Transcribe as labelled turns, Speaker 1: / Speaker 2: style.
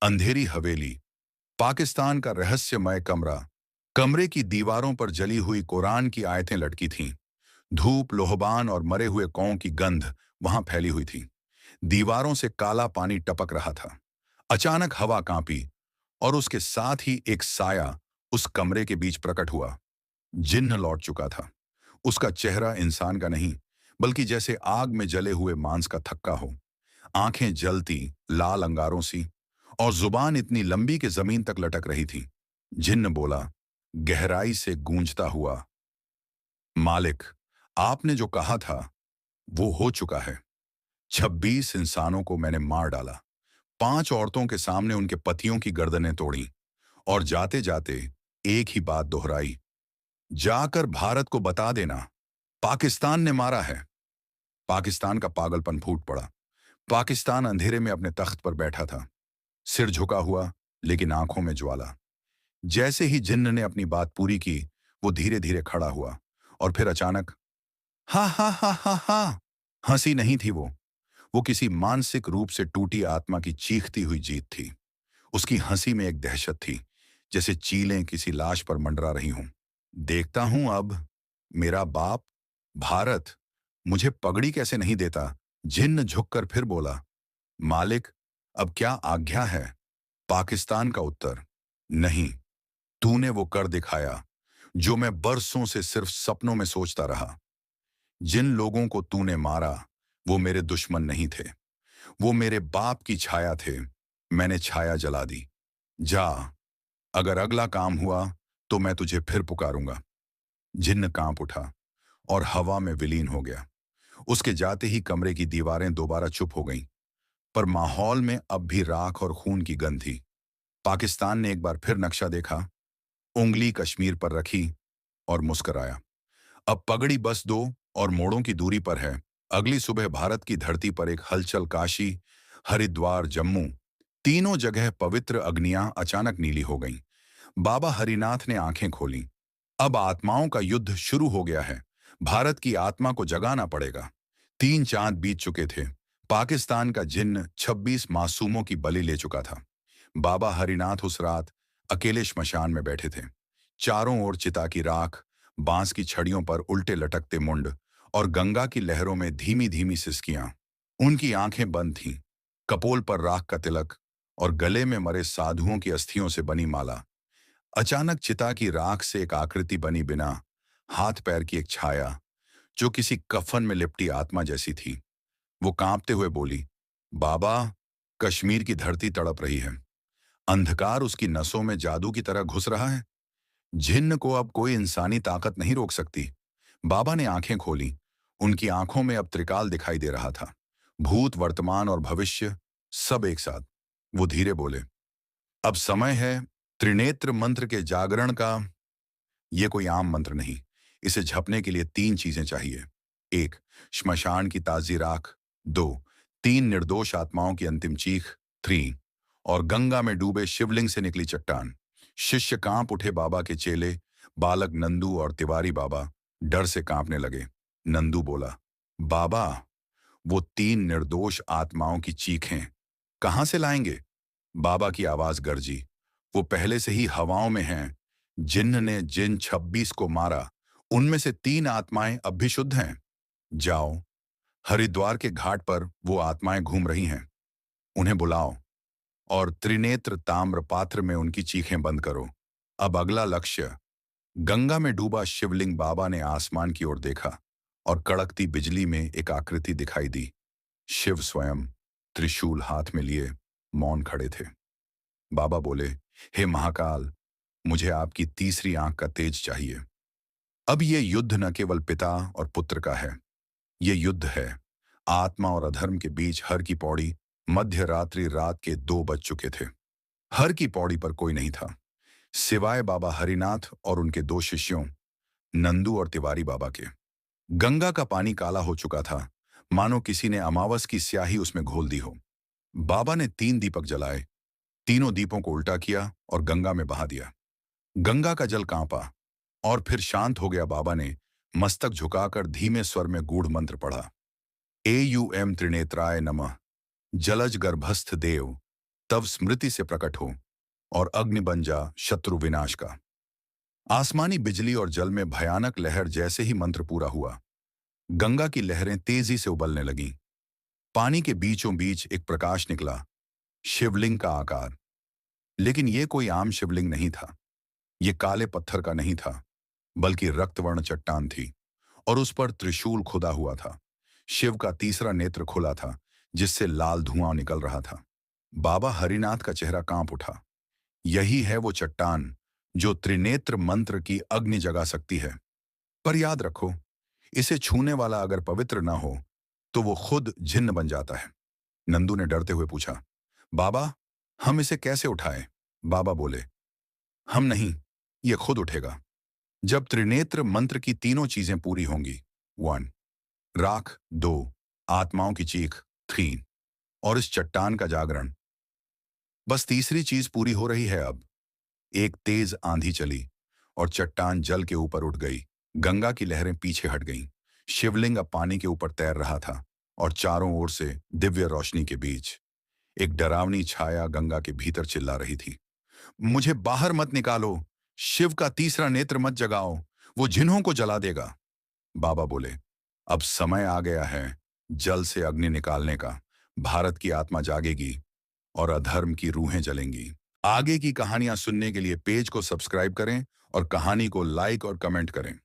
Speaker 1: अंधेरी हवेली, पाकिस्तान का रहस्यमय कमरा। कमरे की दीवारों पर जली हुई कुरान की आयतें लटकी थीं। धूप, लोहबान और मरे हुए कौओं की गंध वहां फैली हुई थी। दीवारों से काला पानी टपक रहा था। अचानक हवा कांपी और उसके साथ ही एक साया उस कमरे के बीच प्रकट हुआ। जिन्न लौट चुका था। उसका चेहरा इंसान का नहीं, बल्कि जैसे आग में जले हुए मांस का थक्का हो। आंखें जलती, लाल अंगारों सी, और जुबान इतनी लंबी कि जमीन तक लटक रही थी। जिन्न बोला, गहराई से गूंजता हुआ, मालिक, आपने जो कहा था वो हो चुका है। 26 इंसानों को मैंने मार डाला। 5 औरतों के सामने उनके पतियों की गर्दनें तोड़ी, और जाते जाते एक ही बात दोहराई, जाकर भारत को बता देना, पाकिस्तान ने मारा है। पाकिस्तान का पागलपन फूट पड़ा। पाकिस्तान अंधेरे में अपने तख्त पर बैठा था, सिर झुका हुआ, लेकिन आंखों में ज्वाला। जैसे ही जिन्न ने अपनी बात पूरी की, वो धीरे धीरे खड़ा हुआ, और फिर अचानक, हा हा हा हा हा। हंसी नहीं थी वो किसी मानसिक रूप से टूटी आत्मा की चीखती हुई जीत थी। उसकी हंसी में एक दहशत थी, जैसे चीलें किसी लाश पर मंडरा रही हों। देखता हूं अब, मेरा बाप भारत मुझे पगड़ी कैसे नहीं देता। जिन्न झुककर फिर बोला, मालिक, अब क्या आज्ञा है। पाकिस्तान का उत्तर, नहीं, तूने वो कर दिखाया जो मैं बरसों से सिर्फ सपनों में सोचता रहा। जिन लोगों को तूने मारा, वो मेरे दुश्मन नहीं थे, वो मेरे बाप की छाया थे। मैंने छाया जला दी। जा, अगर अगला काम हुआ तो मैं तुझे फिर पुकारूंगा। जिन्न कांप उठा और हवा में विलीन हो गया। उसके जाते ही कमरे की दीवारें दोबारा चुप हो गईं, पर माहौल में अब भी राख और खून की गंध थी। पाकिस्तान ने एक बार फिर नक्शा देखा, उंगली कश्मीर पर रखी और मुस्कराया। अब पगड़ी बस 2 और मोड़ों की दूरी पर है। अगली सुबह भारत की धरती पर एक हलचल। काशी, हरिद्वार, जम्मू, तीनों जगह पवित्र अग्नियां अचानक नीली हो गईं। बाबा हरिनाथ ने आंखें खोलीं। अब आत्माओं का युद्ध शुरू हो गया है। भारत की आत्मा को जगाना पड़ेगा। 3 चांद बीत चुके थे। पाकिस्तान का जिन्न 26 मासूमों की बलि ले चुका था। बाबा हरिनाथ उस रात अकेले श्मशान में बैठे थे। चारों ओर चिता की राख, बांस की छड़ियों पर उल्टे लटकते मुंड, और गंगा की लहरों में धीमी धीमी सिसकियां। उनकी आंखें बंद थीं, कपोल पर राख का तिलक, और गले में मरे साधुओं की अस्थियों से बनी माला। अचानक चिता की राख से एक आकृति बनी, बिना हाथ पैर की एक छाया, जो किसी कफन में लिपटी आत्मा जैसी थी। वो कांपते हुए बोली, बाबा, कश्मीर की धरती तड़प रही है। अंधकार उसकी नसों में जादू की तरह घुस रहा है। जिन्न को अब कोई इंसानी ताकत नहीं रोक सकती। बाबा ने आंखें खोली। उनकी आंखों में अब त्रिकाल दिखाई दे रहा था, भूत, वर्तमान और भविष्य, सब एक साथ। वो धीरे बोले, अब समय है त्रिनेत्र मंत्र के जागरण का। ये कोई आम मंत्र नहीं। इसे झपने के लिए 3 चीजें चाहिए। 1, श्मशान की ताजी राख। 2, 3 निर्दोष आत्माओं की अंतिम चीख। 3, और गंगा में डूबे शिवलिंग से निकली चट्टान। शिष्य कांप उठे। बाबा के चेले, बालक नंदू और तिवारी बाबा, डर से कांपने लगे। नंदू बोला, बाबा, वो 3 निर्दोष आत्माओं की चीखें कहां से लाएंगे। बाबा की आवाज गरजी, वो पहले से ही हवाओं में हैं। जिन्न ने जिन 26 को मारा, उनमें से 3 आत्माएं अब भी शुद्ध हैं। जाओ, हरिद्वार के घाट पर वो आत्माएं घूम रही हैं, उन्हें बुलाओ, और त्रिनेत्र ताम्र पात्र में उनकी चीखें बंद करो। अब अगला लक्ष्य, गंगा में डूबा शिवलिंग। बाबा ने आसमान की ओर देखा, और कड़कती बिजली में एक आकृति दिखाई दी। शिव स्वयं, त्रिशूल हाथ में लिए, मौन खड़े थे। बाबा बोले, हे महाकाल, मुझे आपकी तीसरी आंख का तेज चाहिए। अब ये युद्ध न केवल पिता और पुत्र का है, ये युद्ध है आत्मा और अधर्म के बीच। हर की पौड़ी। मध्य रात्रि, रात के 2 बज चुके थे। हर की पौड़ी पर कोई नहीं था, सिवाय बाबा हरिनाथ और उनके 2 शिष्यों, नंदू और तिवारी बाबा के। गंगा का पानी काला हो चुका था, मानो किसी ने अमावस की स्याही उसमें घोल दी हो। बाबा ने 3 दीपक जलाए, तीनों दीपों को उल्टा किया और गंगा में बहा दिया। गंगा का जल कांपा और फिर शांत हो गया। बाबा ने मस्तक झुकाकर धीमे स्वर में गूढ़ मंत्र पढ़ा, एयूएम त्रिनेत्राय नमः, जलज गर्भस्थ देव, तब स्मृति से प्रकट हो और अग्नि बन जा शत्रु विनाश का। आसमानी बिजली और जल में भयानक लहर जैसे ही मंत्र पूरा हुआ, गंगा की लहरें तेजी से उबलने लगीं। पानी के बीचों बीच एक प्रकाश निकला, शिवलिंग का आकार। लेकिन यह कोई आम शिवलिंग नहीं था। यह काले पत्थर का नहीं था, बल्कि रक्तवर्ण चट्टान थी, और उस पर त्रिशूल खुदा हुआ था। शिव का तीसरा नेत्र खुला था, जिससे लाल धुआं निकल रहा था। बाबा हरिनाथ का चेहरा कांप उठा। यही है वो चट्टान जो त्रिनेत्र मंत्र की अग्नि जगा सकती है। पर याद रखो, इसे छूने वाला अगर पवित्र ना हो तो वो खुद जिन्न बन जाता है। नंदू ने डरते हुए पूछा, बाबा, हम इसे कैसे उठाएं? बाबा बोले, हम नहीं, ये खुद उठेगा। जब त्रिनेत्र मंत्र की तीनों चीजें पूरी होंगी, 1 राख, 2 आत्माओं की चीख, 3 और इस चट्टान का जागरण। बस तीसरी चीज पूरी हो रही है अब। एक तेज आंधी चली और चट्टान जल के ऊपर उठ गई। गंगा की लहरें पीछे हट गईं। शिवलिंग अब पानी के ऊपर तैर रहा था और चारों ओर से दिव्य रोशनी के बीच एक डरावनी छाया गंगा के भीतर चिल्ला रही थी, मुझे बाहर मत निकालो, शिव का तीसरा नेत्र मत जगाओ, वो जिन्हों को जला देगा। बाबा बोले, अब समय आ गया है जल से अग्नि निकालने का। भारत की आत्मा जागेगी और अधर्म की रूहें जलेंगी। आगे की कहानियां सुनने के लिए पेज को सब्सक्राइब करें और कहानी को लाइक और कमेंट करें।